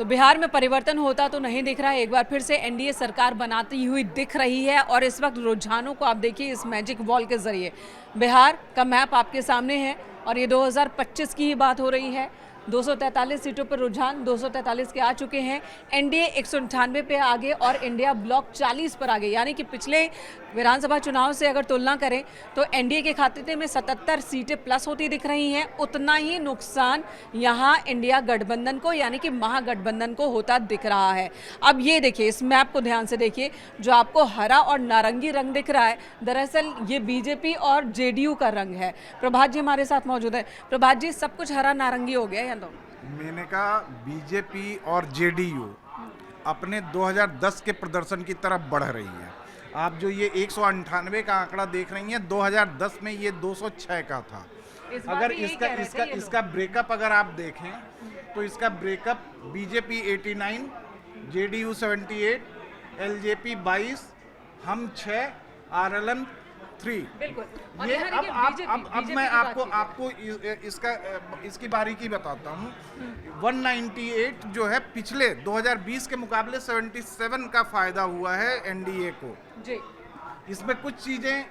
तो बिहार में परिवर्तन होता तो नहीं दिख रहा है। एक बार फिर से एनडीए सरकार बनाती हुई दिख रही है और इस वक्त रुझानों को आप देखिए इस मैजिक वॉल के जरिए। बिहार का मैप आपके सामने है और ये 2025 की ही बात हो रही है। 243 सीटों पर रुझान 243 के आ चुके हैं। एनडीए 198 पे आगे और इंडिया ब्लॉक 40 पर आगे, यानी कि पिछले विधानसभा चुनाव से अगर तुलना करें तो एनडीए के खाते में 77 सीटें प्लस होती दिख रही हैं। उतना ही नुकसान यहाँ इंडिया गठबंधन को यानी कि महागठबंधन को होता दिख रहा है। अब ये देखिए, इस मैप को ध्यान से देखिए, जो आपको हरा और नारंगी रंग दिख रहा है, दरअसल ये बीजेपी और जेडीयू का रंग है। प्रभात जी हमारे साथ मौजूद है। प्रभात जी, सब कुछ हरा नारंगी हो गया है। तो मैंने कहा बीजेपी और जेडीयू अपने 2010 के प्रदर्शन की तरफ बढ़ रही है। आप जो ये 198 का आंकड़ा देख रही हैं, 2010 में ये 206 का था। अगर इसका ब्रेकअप अगर आप देखें तो इसका ब्रेकअप बीजेपी 89, जेडीयू 78, एलजेपी 22, हम 6, आरएलएम 3। बिल्कुल। ये अब मैं आपको इसकी बारीकी बताता हूँ। 198 जो है पिछले 2020 के मुकाबले 77 का फायदा हुआ है एनडीए को जी। इसमें कुछ चीजें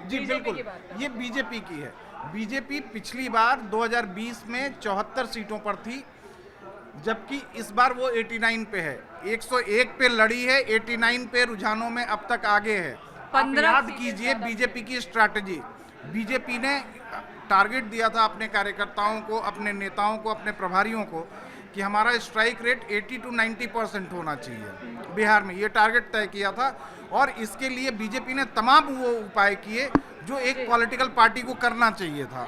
जी बिल्कुल ये बीजेपी की है। बीजेपी पिछली बार 2020 में 74 सीटों पर थी, जबकि इस बार वो 89 पे है। 101 पे लड़ी है, 89 पे रुझानों में अब तक आगे है। आप याद कीजिए बीजेपी की स्ट्रैटेजी। बीजेपी ने टारगेट दिया था अपने कार्यकर्ताओं को, अपने नेताओं को, अपने प्रभारियों को कि हमारा स्ट्राइक रेट 80 to 90% होना चाहिए बिहार में। ये टारगेट तय किया था और इसके लिए बीजेपी ने तमाम वो उपाय किए जो एक पॉलिटिकल पार्टी को करना चाहिए था।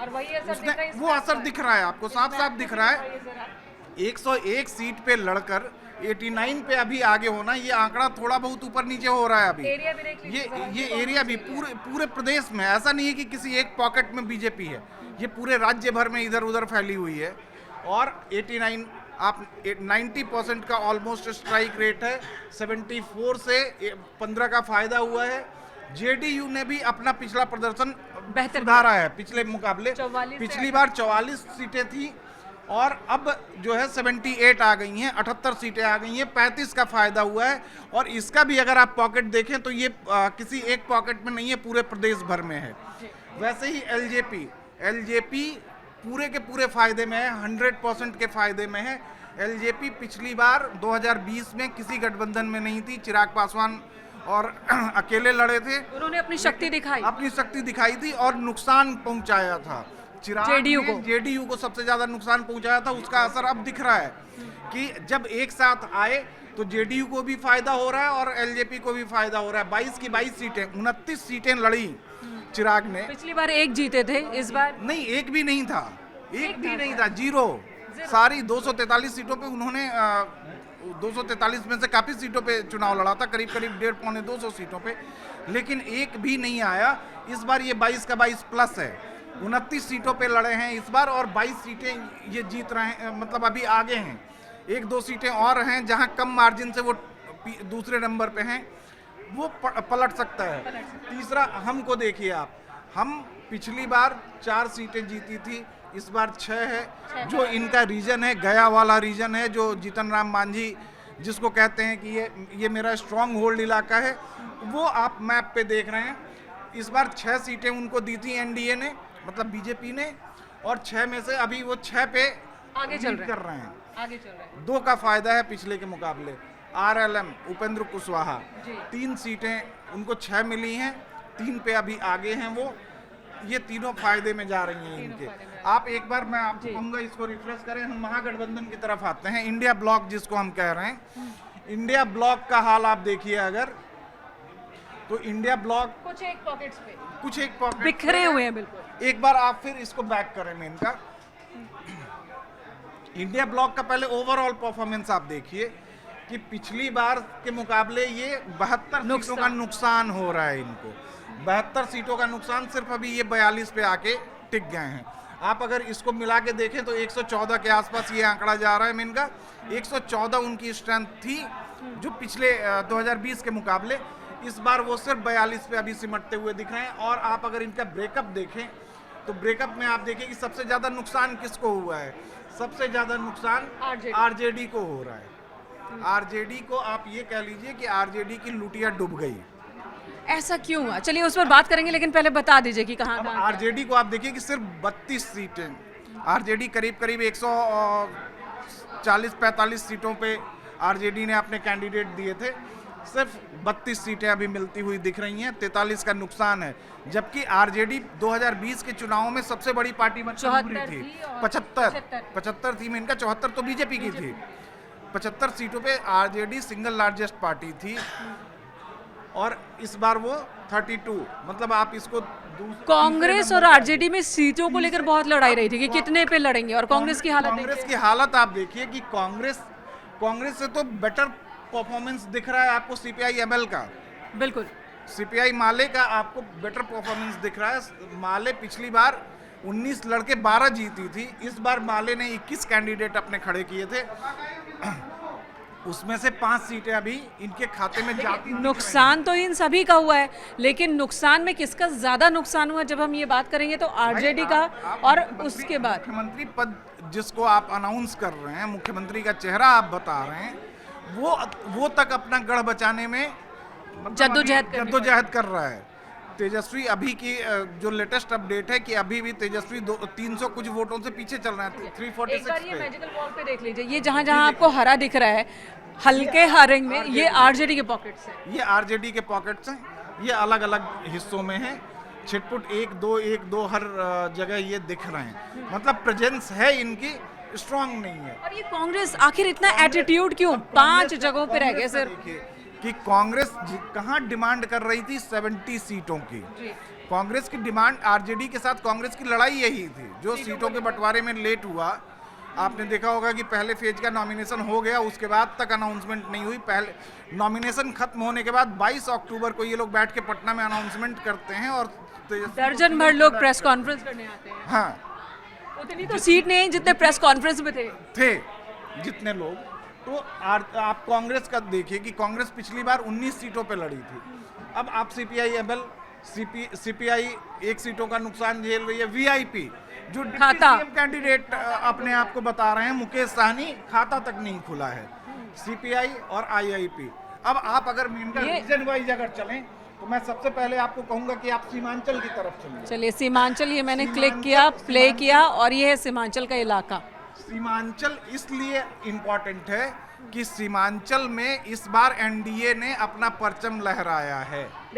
उसने वो असर दिख रहा है, आपको साफ साफ दिख रहा है। 101 सीट पे लड़कर 89 पे अभी आगे होना, ये आंकड़ा थोड़ा बहुत ऊपर नीचे हो रहा है अभी। ये एरिया भी पूरे प्रदेश में, ऐसा नहीं है कि किसी एक पॉकेट में बीजेपी है, ये पूरे राज्य भर में इधर उधर फैली हुई है। और 89 आप 90% का ऑलमोस्ट स्ट्राइक रेट है। 74 से 15 का फायदा हुआ है। जेडीयू ने भी अपना पिछला प्रदर्शन बेहतर सुधारा है पिछले मुकाबले। पिछली बार 44 सीटें थी और अब जो है 78 आ गई हैं, 78 सीटें आ गई हैं, 35 का फायदा हुआ है। और इसका भी अगर आप पॉकेट देखें तो ये किसी एक पॉकेट में नहीं है, पूरे प्रदेश भर में है। वैसे ही एलजेपी पूरे के पूरे फायदे में है, 100% के फायदे में है। एलजेपी पिछली बार 2020 में किसी गठबंधन में नहीं थी, चिराग पासवान और अकेले लड़े थे। उन्होंने अपनी शक्ति दिखाई थी और नुकसान पहुंचाया था। जेडीयू को सबसे ज्यादा नुकसान पहुंचाया था। उसका असर अब दिख रहा है कि जब एक साथ आए तो जेडीयू को भी फायदा हो रहा है और एलजेपी को भी फायदा हो रहा है। 22 की 22 सीटें, 29 सीटें लड़ी चिराग ने। पिछली बार एक जीते थे, इस बार नहीं, एक भी नहीं था, जीरो। सारी 243 सीटों पे उन्होंने 243 में से काफी सीटों पे चुनाव लड़ा था, करीब 150-200 सीटों पे, लेकिन एक भी नहीं आया। इस बार ये 22 का 22 प्लस है। 29 सीटों पे लड़े हैं इस बार और 22 सीटें ये जीत रहे हैं, मतलब अभी आगे हैं। 1-2 सीटें और हैं जहां कम मार्जिन से वो दूसरे नंबर पे हैं, वो पलट सकता है। तीसरा हम को देखिए आप, हम पिछली बार 4 सीटें जीती थी, इस बार 6 है। जो इनका रीजन है, गया वाला रीजन है, जो जीतन राम मांझी जिसको कहते हैं कि ये मेरा स्ट्रॉन्ग होल्ड इलाका है, वो आप मैप पे देख रहे हैं। इस बार 6 सीटें उनको दी थी एनडीए ने, मतलब बीजेपी ने, और 6 में से अभी वो 6 पे आगे चल रहे हैं। 2 का फायदा है पिछले के मुकाबले। आरएलएम उपेंद्र कुशवाहा 3 सीटें उनको 6 मिली हैं, 3 पे अभी आगे हैं वो। ये तीनों फायदे में जा रही हैं इनके। आप एक बार मैं आपको कहूँगा इसको रिफ्रेश करें। हम महागठबंधन की तरफ आते हैं, इंडिया ब्लॉक जिसको हम कह रहे हैं। इंडिया ब्लॉक का हाल आप देखिए अगर, तो इंडिया ब्लॉक कुछ एक पॉकेट बिखरे हुए हैं बिल्कुल। एक बार आप फिर इसको बैक करें मेन का। इंडिया ब्लॉक का पहले ओवरऑल परफॉर्मेंस आप देखिए कि पिछली बार के मुकाबले ये 72 सीटों का नुकसान हो रहा है इनको। 72 सीटों का नुकसान, सिर्फ अभी ये 42 पे आके टिक गए हैं। आप अगर इसको मिला के देखें तो 114 के आसपास ये आंकड़ा जा रहा है मेन का। 114 उनकी स्ट्रेंथ थी जो पिछले 2020 के मुकाबले। इस बार वो सिर्फ 42 पे अभी सिमटते हुए दिख रहे हैं। और आप अगर इनका ब्रेकअप देखें तो ब्रेकअप में आप देखिए कि सबसे ज्यादा नुकसान किसको हुआ है। सबसे ज्यादा नुकसान आरजेडी को हो रहा है। आरजेडी को आप ये कह लीजिए कि आरजेडी की लुटिया डूब गई। ऐसा क्यों हुआ? चलिए उस पर बात करेंगे, लेकिन पहले बता दीजिए कि कहाँ अब कहाँ आरजेडी को आप देखिए कि सिर्फ 32 सीटें, आरजेडी करीब करीब 140-45 सीटों पे आरजेडी ने अपने कैंडिडेट दिए थे, सिर्फ 32 सीटें अभी मिलती हुई दिख रही हैं, 43 का नुकसान है। जबकि आरजेडी 2020 के चुनावों में सबसे बड़ी पार्टी बनकर उभरी 74 थी, थी और 75 थी में इनका 74 तो बीजेपी की थी। 75 सीटों पे आरजेडी सिंगल लार्जेस्ट पार्टी थी और इस बार वो 32, मतलब आप इसको कांग्रेस और आरजेडी में सीटों को लेकर बहुत लड़ाई रही थी कि कितने पे लड़ेंगे, और कांग्रेस की हालत कांग्रेस देखिए। की हालत आप देखिए कि कांग्रेस से तो बेटर परफॉर्मेंस दिख रहा है आपको सीपीआई एमएल का, बिल्कुल सीपीआई माले का आपको बेटर परफॉर्मेंस दिख रहा है। माले पिछली बार 19 लड़के 12 जीती थी, इस बार माले ने 21 कैंडिडेट अपने खड़े किए थे, उसमें से 5 सीटें अभी इनके खाते में जाती। नुकसान तो इन सभी का हुआ है, लेकिन नुकसान में किसका ज्यादा नुकसान हुआ जब हम ये बात करेंगे तो आरजेडी का, और उसके बाद मुख्यमंत्री पद जिसको आप अनाउंस कर रहे हैं, मुख्यमंत्री का चेहरा आप बता रहे हैं, वो तक अपना गढ़ बचाने में जद्दोजहद कर रहा है। तेजस्वी अभी की जो लेटेस्ट अपडेट है कि अभी भी तेजस्वी 300 कुछ वोटों से पीछे चल रहे हैं, 346 एक बार ये पे। मैजिकल वॉल पे देख लीजिए, ये जहाँ जहाँ आपको हरा दिख रहा है, हल्के हरे में, ये आरजेडी के पॉकेट्स हैं। ये आरजेडी के पॉकेट्स हैं, ये अलग अलग हिस्सों में हैं, छिटपुट 1-2 हर जगह ये दिख रहे हैं, मतलब प्रेजेंस है इनकी, स्ट्रांग नहीं है। और ये कांग्रेस आखिर इतना एटीट्यूड क्यों 5 जगहों पे रह गए सिर्फ? कि कांग्रेस कहाँ डिमांड कर रही थी 70 सीटों की। कांग्रेस की डिमांड, आरजेडी के साथ कांग्रेस की लड़ाई यही थी, जो सीटों के बंटवारे में लेट हुआ। आपने देखा होगा कि पहले फेज का नॉमिनेशन हो गया, उसके बाद तक अनाउंसमेंट नहीं हुई। पहले नॉमिनेशन खत्म होने के बाद 22 अक्टूबर को ये लोग बैठ के पटना में अनाउंसमेंट करते हैं और दर्जन भर लोग प्रेस कॉन्फ्रेंस करने आते हैं। हाँ, उतनी तो सीट नहीं जितने प्रेस कॉन्फ्रेंस में थे जितने लोग। तो आप कांग्रेस का देखिए कि कांग्रेस पिछली बार 19 सीटों पे लड़ी थी, अब आप सीपीआई एमएल, सीपीआई 1 सीटों का नुकसान झेल रही है। वीआईपी जो सीएम कैंडिडेट अपने आप को बता रहे हैं, मुकेश सहनी, खाता तक नहीं खुला है। सीपीआई और आईआईपी। अब आप अगर रीजन वाइज अगर चलें तो मैं सबसे पहले आपको कहूंगा कि आप सीमांचल की तरफ चलिए। चलिए सीमांचल, ये मैंने क्लिक किया, प्ले किया, और ये है सीमांचल का इलाका। सीमांचल इसलिए इम्पोर्टेंट है कि सीमांचल में इस बार एनडीए ने अपना परचम लहराया है।